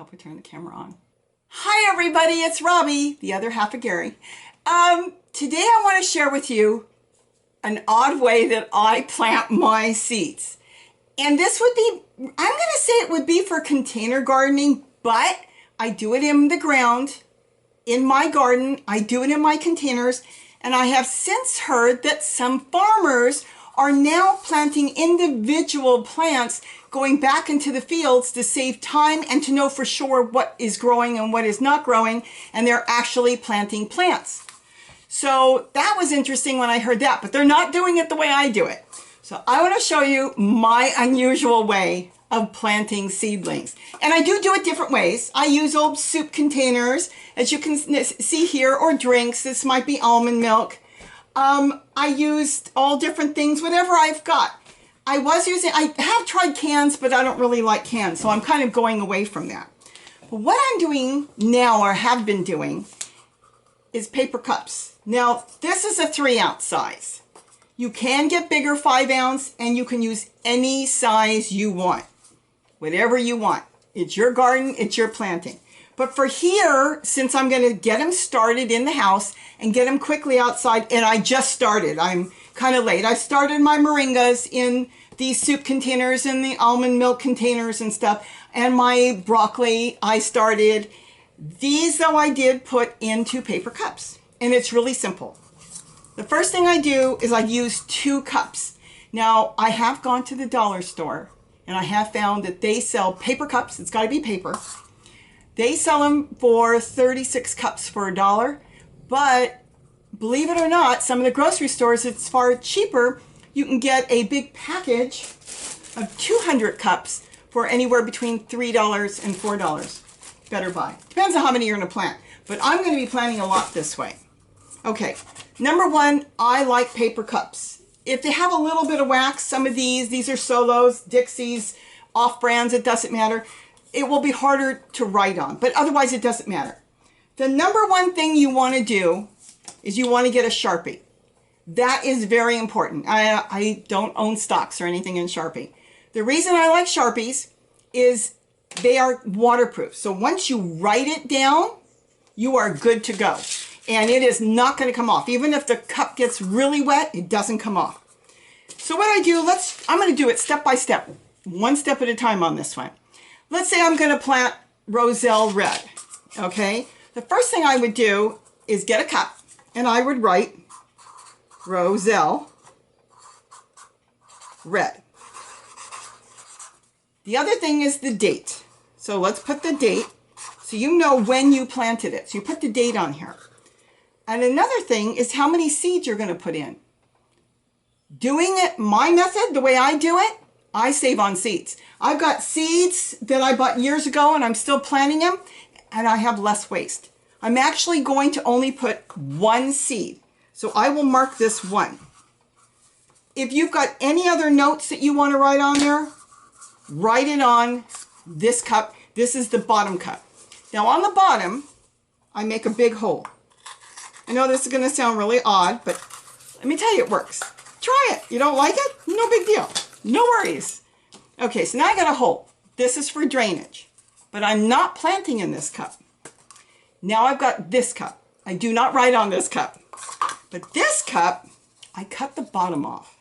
if we turn the camera on. Hi everybody, it's Robbie, the other half of Gary. Today I want to share with you an odd way that I plant my seeds. And this would be, I'm going to say it would be for container gardening, but I do it in the ground, in my garden. I do it in my containers. And I have since heard that some farmers are now planting individual plants going back into the fields to save time and to know for sure what is growing and what is not growing. And they're actually planting plants. So that was interesting when I heard that, but they're not doing it the way I do it. So I want to show you my unusual way of planting seedlings. And I do it different ways. I use old soup containers, as you can see here, or drinks. This might be almond milk. I used all different things, whatever I've got. I have tried cans, but I don't really like cans, so I'm kind of going away from that. But what I'm doing now, or have been doing, is paper cups. Now, this is a 3-ounce size. You can get bigger 5-ounce, and you can use any size you want. Whatever you want. It's your garden, it's your planting. But for here, since I'm going to get them started in the house and get them quickly outside, and I just started, I'm kind of late. I started my moringas in these soup containers and the almond milk containers and stuff, and my broccoli I started. These, though, I did put into paper cups, and it's really simple. The first thing I do is I use 2 cups. Now, I have gone to the dollar store, and I have found that they sell paper cups. It's got to be paper. They sell them for 36 cups for $1, but believe it or not, some of the grocery stores, it's far cheaper. You can get a big package of 200 cups for anywhere between $3 and $4. Better buy. Depends on how many you're going to plant, but I'm going to be planting a lot this way. Okay, number 1, I like paper cups. If they have a little bit of wax, some of these are Solos, Dixies, off-brands, it doesn't matter. It will be harder to write on, but otherwise it doesn't matter. The number 1 thing you want to do is you want to get a Sharpie. That is very important. I don't own stocks or anything in Sharpie. The reason I like Sharpies is they are waterproof. So once you write it down, you are good to go. And it is not going to come off. Even if the cup gets really wet, it doesn't come off. So what I do, I'm going to do it step by step. 1 step at a time on this one. Let's say I'm going to plant Roselle red. Okay? The first thing I would do is get a cup, and I would write Roselle red. The other thing is the date. So let's put the date so you know when you planted it. So you put the date on here. And another thing is how many seeds you're going to put in. Doing it my method, the way I do it, I save on seeds. I've got seeds that I bought years ago and I'm still planting them, and I have less waste. I'm actually going to only put 1 seed. So I will mark this 1. If you've got any other notes that you want to write on there, write it on this cup. This is the bottom cup. Now on the bottom, I make a big hole. I know this is going to sound really odd, but let me tell you, it works. Try it. You don't like it? No big deal. No worries. Okay, so now I got a hole. This is for drainage, but I'm not planting in this cup. Now I've got this cup. I do not write on this cup, but this cup, I cut the bottom off.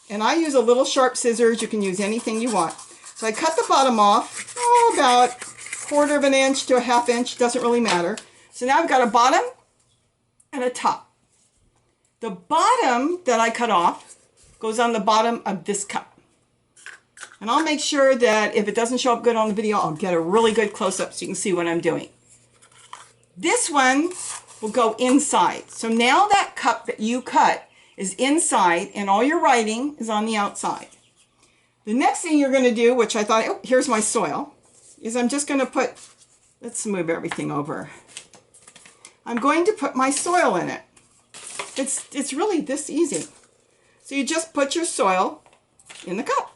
And I use a little sharp scissors. You can use anything you want. So I cut the bottom off, about 1/4 of an inch to a 1/2 inch, doesn't really matter. So now I've got a bottom and a top. The bottom that I cut off goes on the bottom of this cup. And I'll make sure that if it doesn't show up good on the video, I'll get a really good close-up so you can see what I'm doing. This one will go inside. So now that cup that you cut is inside and all your writing is on the outside. The next thing you're going to do, which I thought, oh, here's my soil, is I'm just going to put, let's move everything over. I'm going to put my soil in it. It's really this easy. So you just put your soil in the cup.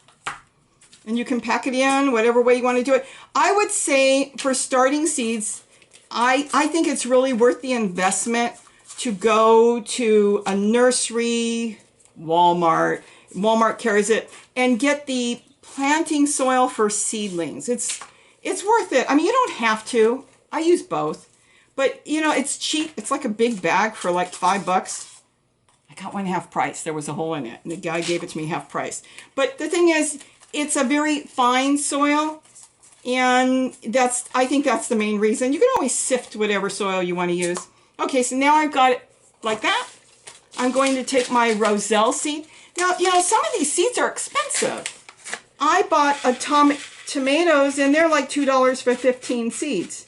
And you can pack it in whatever way you want to do it. I would say for starting seeds, I think it's really worth the investment to go to a nursery, Walmart carries it, and get the planting soil for seedlings. It's worth it. I mean, you don't have to. I use both. But, you know, it's cheap. It's like a big bag for like $5. I got one half price. There was a hole in it, and the guy gave it to me half price. But the thing is, it's a very fine soil, and I think that's the main reason. You can always sift whatever soil you want to use. Okay, so now I've got it like that. I'm going to take my Roselle seed. Now, you know, some of these seeds are expensive. I bought atomic tomatoes, and they're like $2 for 15 seeds.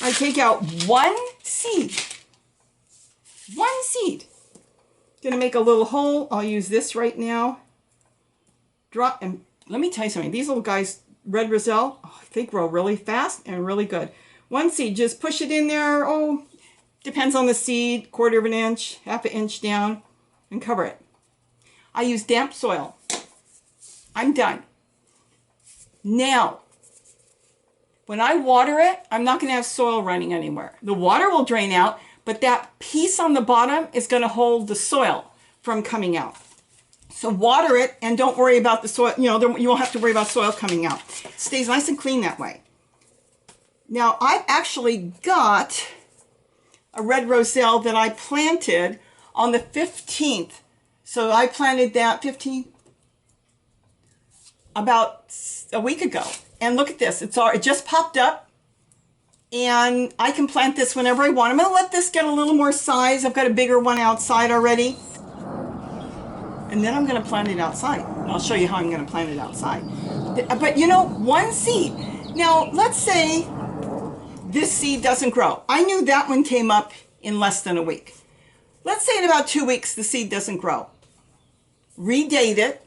I take out one seed. One seed. Gonna make a little hole. I'll use this right now. Drop, and let me tell you something. These little guys, red Roselle, they grow really fast and really good. One seed, just push it in there. Oh, depends on the seed, 1/4 of an inch, 1/2 inch down, and cover it. I use damp soil. I'm done. Now, when I water it, I'm not going to have soil running anywhere. The water will drain out, but that piece on the bottom is going to hold the soil from coming out. So water it and don't worry about the soil. You know, you won't have to worry about soil coming out. It stays nice and clean that way. Now, I've actually got a red Roselle that I planted on the 15th. So I planted that about a week ago. And look at this. It just popped up. And I can plant this whenever I want. I'm going to let this get a little more size. I've got a bigger one outside already. And then I'm going to plant it outside. And I'll show you how I'm going to plant it outside. But you know, one seed. Now, let's say this seed doesn't grow. I knew that one came up in less than a week. Let's say in about 2 weeks the seed doesn't grow. Redate it,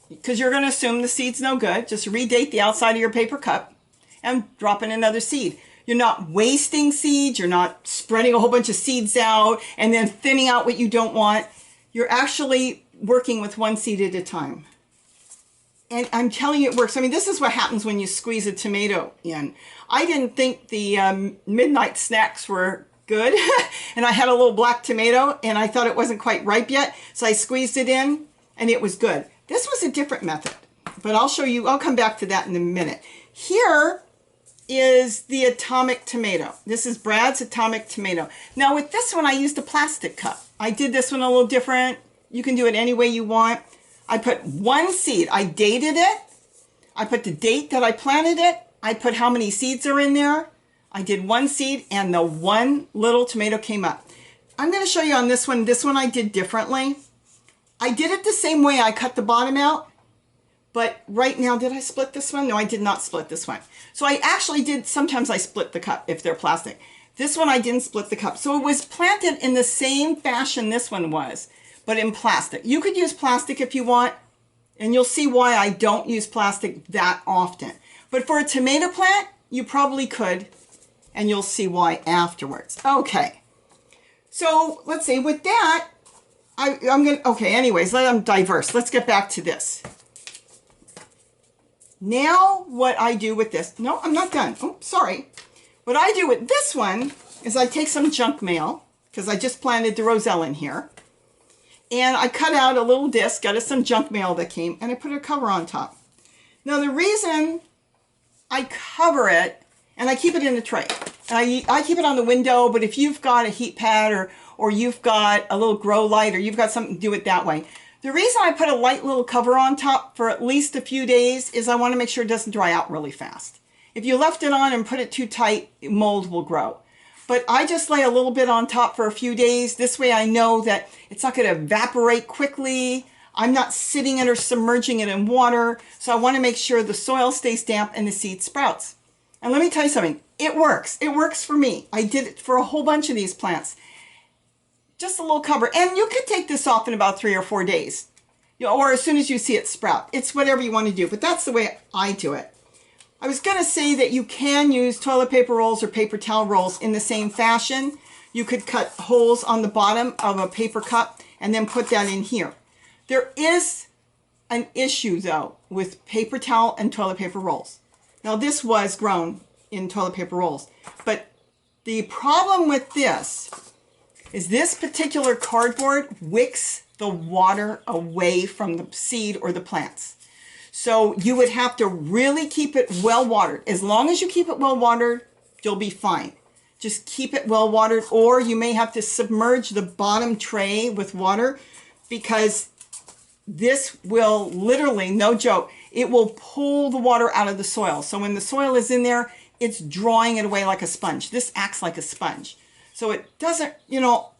because you're going to assume the seed's no good. Just redate the outside of your paper cup and drop in another seed. You're not wasting seeds. You're not spreading a whole bunch of seeds out and then thinning out what you don't want. You're actually working with one seed at a time. And I'm telling you, it works. I mean, this is what happens when you squeeze a tomato in. I didn't think the midnight snacks were good. And I had a little black tomato, and I thought it wasn't quite ripe yet. So I squeezed it in, and it was good. This was a different method, but I'll show you. I'll come back to that in a minute. Here is the atomic tomato. This is Brad's atomic tomato. Now with this one, I used a plastic cup. I did this one a little different. You can do it any way you want. I put one seed. I dated it. I put the date that I planted it. I put how many seeds are in there. I did one seed, and the one little tomato came up. I'm going to show you on this one. This one I did differently. I did it the same way. I cut the bottom out, but right now, did I split this one? No, I did not split this one. So I actually did, sometimes I split the cup if they're plastic. This one I didn't split the cup. So it was planted in the same fashion this one was, but in plastic. You could use plastic if you want, and you'll see why I don't use plastic that often. But for a tomato plant, you probably could, and you'll see why afterwards. Okay, so let's see, with that, I'm going to, okay, anyways, I'm diverse. Let's get back to this. Now, what I do with this, no, I'm not done. Oh, sorry. What I do with this one is I take some junk mail, because I just planted the Roselle in here, and I cut out a little disc, got us some junk mail that came, and I put a cover on top. Now, the reason I cover it, and I keep it in a tray, and I keep it on the window, but if you've got a heat pad or you've got a little grow light or you've got something, do it that way. The reason I put a light little cover on top for at least a few days is I want to make sure it doesn't dry out really fast. If you left it on and put it too tight, mold will grow. But I just lay a little bit on top for a few days. This way I know that it's not going to evaporate quickly. I'm not sitting it or submerging it in water. So I want to make sure the soil stays damp and the seed sprouts. And let me tell you something. It works. It works for me. I did it for a whole bunch of these plants. Just a little cover. And you could take this off in about 3 or 4 days. Or as soon as you see it sprout. It's whatever you want to do. But that's the way I do it. I was going to say that you can use toilet paper rolls or paper towel rolls in the same fashion. You could cut holes on the bottom of a paper cup and then put that in here. There is an issue, though, with paper towel and toilet paper rolls. Now, this was grown in toilet paper rolls. But the problem with this is this particular cardboard wicks the water away from the seed or the plants. So you would have to really keep it well watered. As long as you keep it well watered, you'll be fine. Just keep it well watered, or you may have to submerge the bottom tray with water, because this will literally, no joke, it will pull the water out of the soil. So when the soil is in there, it's drawing it away like a sponge. This acts like a sponge. So it doesn't,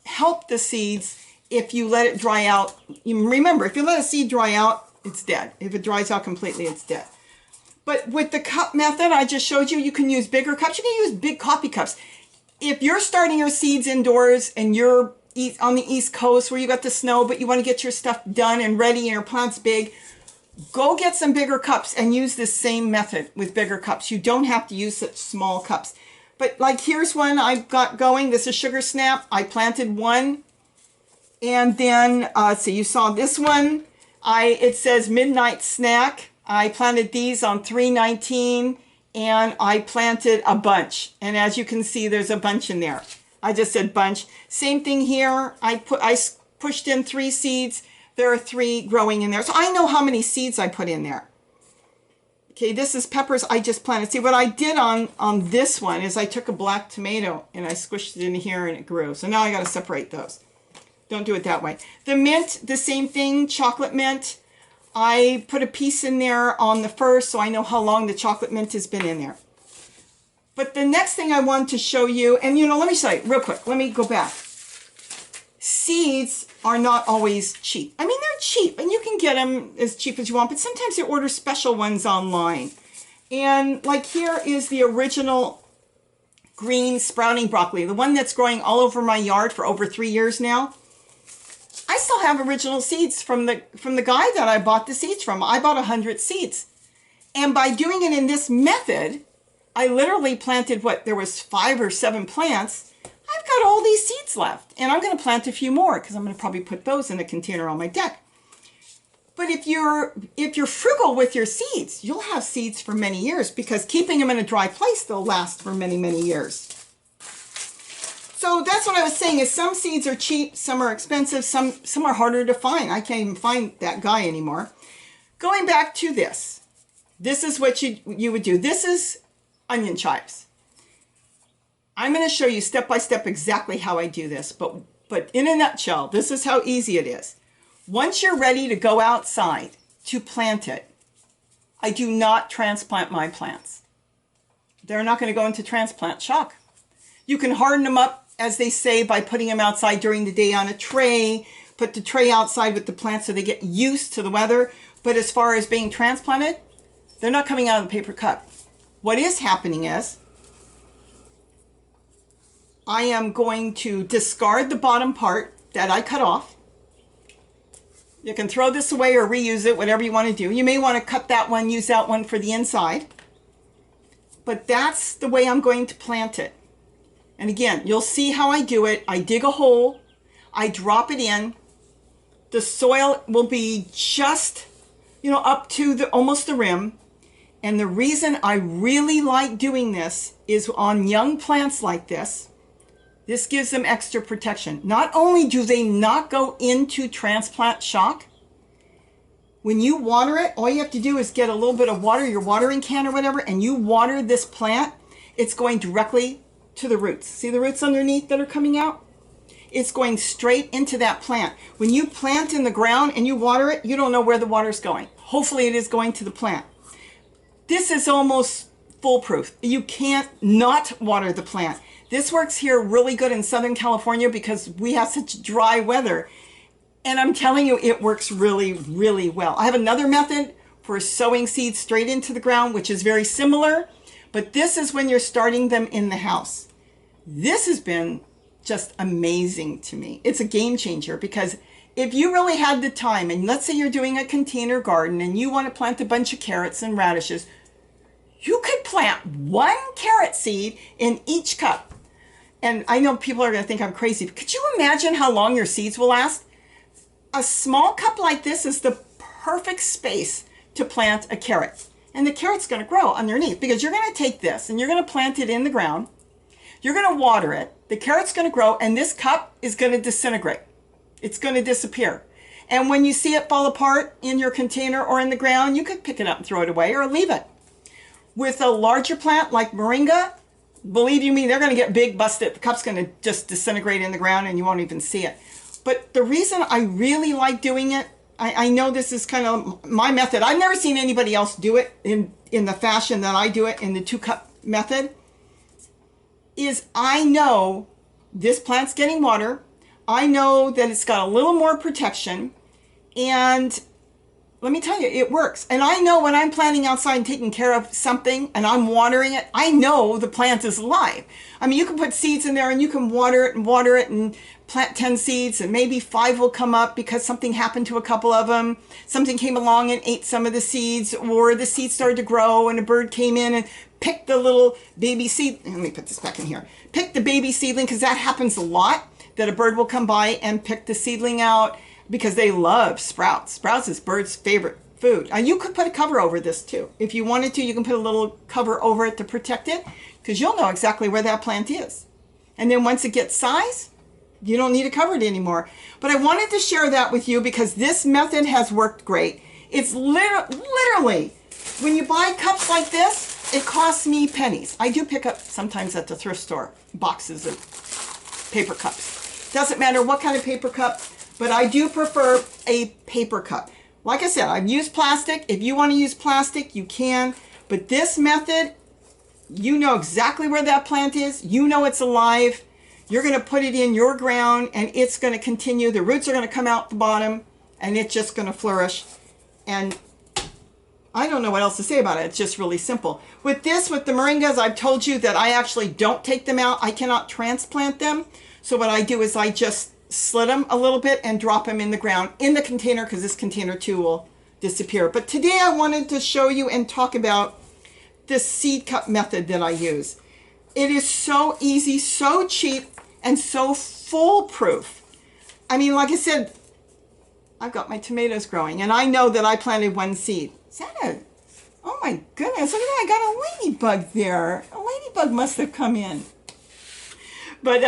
help the seeds if you let it dry out. Remember, if you let a seed dry out, it's dead. If it dries out completely, it's dead. But with the cup method I just showed you, you can use bigger cups. You can use big coffee cups. If you're starting your seeds indoors and you're on the East Coast where you got the snow, but you want to get your stuff done and ready and your plant's big, go get some bigger cups and use this same method with bigger cups. You don't have to use such small cups. But like, here's one I've got going. This is Sugar Snap. I planted one. And then, so you saw this one. It says Midnight Snack. I planted these on 3/19, and I planted a bunch. And as you can see, there's a bunch in there. I just said bunch. Same thing here. I pushed in 3 seeds. There are 3 growing in there. So I know how many seeds I put in there. Okay, this is peppers I just planted. See, what I did on this one is I took a black tomato and I squished it in here and it grew. So now I got to separate those. Don't do it that way. The mint, the same thing, chocolate mint. I put a piece in there on the first, so I know how long the chocolate mint has been in there. But the next thing I want to show you, and let me show you real quick. Let me go back. Seeds are not always cheap. I mean, they're cheap, and you can get them as cheap as you want, but sometimes you order special ones online. And like, here is the original green sprouting broccoli, the one that's growing all over my yard for over 3 years now. I still have original seeds from the guy that I bought the seeds from. I bought 100 seeds. And by doing it in this method, I literally planted, there was 5 or 7 plants. I've got all these seeds left. And I'm going to plant a few more because I'm going to probably put those in a container on my deck. But if you're frugal with your seeds, you'll have seeds for many years, because keeping them in a dry place, they'll last for many, many years. So that's what I was saying, is some seeds are cheap, some are expensive, some are harder to find. I can't even find that guy anymore. Going back to this. This is what you would do. This is onion chives. I'm going to show you step by step exactly how I do this, but in a nutshell, this is how easy it is. Once you're ready to go outside to plant it, I do not transplant my plants. They're not going to go into transplant shock. You can harden them up, as they say, by putting them outside during the day on a tray. Put the tray outside with the plants so they get used to the weather. But as far as being transplanted, they're not coming out of the paper cup. What is happening is, I am going to discard the bottom part that I cut off. You can throw this away or reuse it, whatever you want to do. You may want to cut that one, use that one for the inside. But that's the way I'm going to plant it. And again, you'll see how I do it. I dig a hole, I drop it in. The soil will be just, up to almost the rim. And the reason I really like doing this is on young plants like this. This gives them extra protection. Not only do they not go into transplant shock, when you water it, all you have to do is get a little bit of water, your watering can or whatever, and you water this plant, it's going directly to the roots. See the roots underneath that are coming out? It's going straight into that plant. When you plant in the ground and you water it, you don't know where the water's going. Hopefully it is going to the plant. This is almost foolproof. You can't not water the plant. This works here really good in Southern California because we have such dry weather. And I'm telling you, it works really, really well. I have another method for sowing seeds straight into the ground, which is very similar. But this is when you're starting them in the house. This has been just amazing to me. It's a game changer, because if you really had the time, and let's say you're doing a container garden and you want to plant a bunch of carrots and radishes, you could plant 1 carrot seed in each cup. And I know people are going to think I'm crazy, but could you imagine how long your seeds will last? A small cup like this is the perfect space to plant a carrot. And the carrot's going to grow underneath, because you're going to take this and you're going to plant it in the ground. You're going to water it. The carrot's going to grow, and this cup is going to disintegrate. It's going to disappear. And when you see it fall apart in your container or in the ground, you could pick it up and throw it away or leave it. With a larger plant like moringa, believe you me, they're going to get big, busted. The cup's going to just disintegrate in the ground and you won't even see it. But the reason I really like doing it, I know this is kind of my method. I've never seen anybody else do it in the fashion that I do it, in the 2-cup method, is I know this plant's getting water. I know that it's got a little more protection. And let me tell you, it works. And I know when I'm planting outside and taking care of something and I'm watering it, I know the plant is alive. I mean, you can put seeds in there and you can water it and plant 10 seeds and maybe 5 will come up because something happened to a couple of them. Something came along and ate some of the seeds, or the seeds started to grow and a bird came in and picked the little baby seed. Let me put this back in here. Pick the baby seedling, because that happens a lot, that a bird will come by and pick the seedling out, because they love sprouts. Sprouts is birds' favorite food. You could put a cover over this too. If you wanted to, you can put a little cover over it to protect it, because you'll know exactly where that plant is. And then once it gets size, you don't need to cover it anymore. But I wanted to share that with you because this method has worked great. It's literally, when you buy cups like this, it costs me pennies. I do pick up sometimes at the thrift store boxes of paper cups. Doesn't matter what kind of paper cup, but I do prefer a paper cup. Like I said, I've used plastic. If you want to use plastic, you can. But this method, you know exactly where that plant is. You know it's alive. You're going to put it in your ground and it's going to continue. The roots are going to come out the bottom and it's just going to flourish. And I don't know what else to say about it. It's just really simple. With this, with the moringas, I've told you that I actually don't take them out. I cannot transplant them. So what I do is I just slit them a little bit and drop them in the ground in the container, because this container too will disappear. But today I wanted to show you and talk about the seed cup method that I use. It is so easy, so cheap, and so foolproof. I mean, like I said, I've got my tomatoes growing and I know that I planted 1 seed. Is that a, oh my goodness, look at that, I got a ladybug there. A ladybug must have come in. But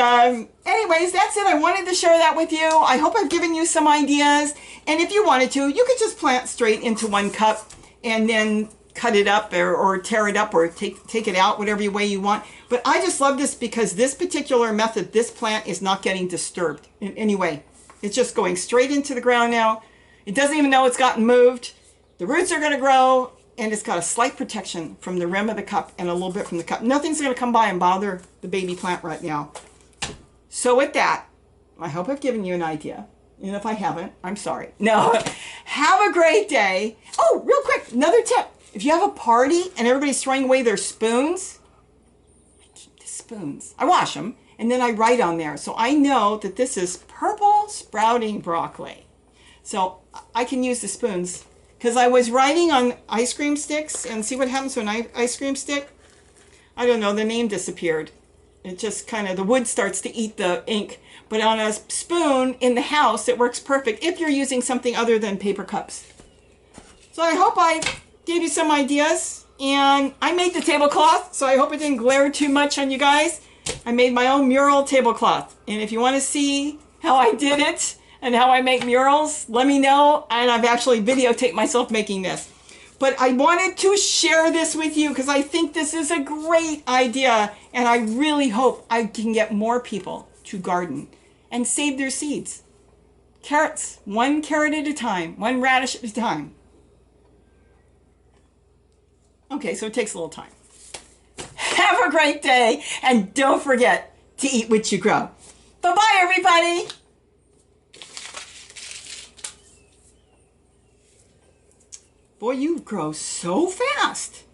anyways, that's it. I wanted to share that with you. I hope I've given you some ideas. And if you wanted to, you could just plant straight into 1 cup and then cut it up or tear it up or take it out, whatever way you want. But I just love this because this particular method, this plant is not getting disturbed in any way. It's just going straight into the ground now. It doesn't even know it's gotten moved. The roots are going to grow, and it's got a slight protection from the rim of the cup and a little bit from the cup. Nothing's going to come by and bother the baby plant right now. So with that, I hope I've given you an idea. And if I haven't, I'm sorry. No, have a great day. Oh, real quick, another tip. If you have a party and everybody's throwing away their spoons, I keep the spoons. I wash them, and then I write on there. So I know that this is purple sprouting broccoli. So I can use the spoons. Because I was writing on ice cream sticks, and see what happens to an ice cream stick? I don't know, the name disappeared. It just kind of, the wood starts to eat the ink. But on a spoon in the house, it works perfect if you're using something other than paper cups. So I hope I gave you some ideas. And I made the tablecloth, so I hope it didn't glare too much on you guys. I made my own mural tablecloth. And if you want to see how I did it and how I make murals, let me know. And I've actually videotaped myself making this. But I wanted to share this with you because I think this is a great idea. And I really hope I can get more people to garden and save their seeds. Carrots, 1 carrot at a time, 1 radish at a time. Okay, so it takes a little time. Have a great day, and don't forget to eat what you grow. Bye-bye, everybody. Boy, you grow so fast.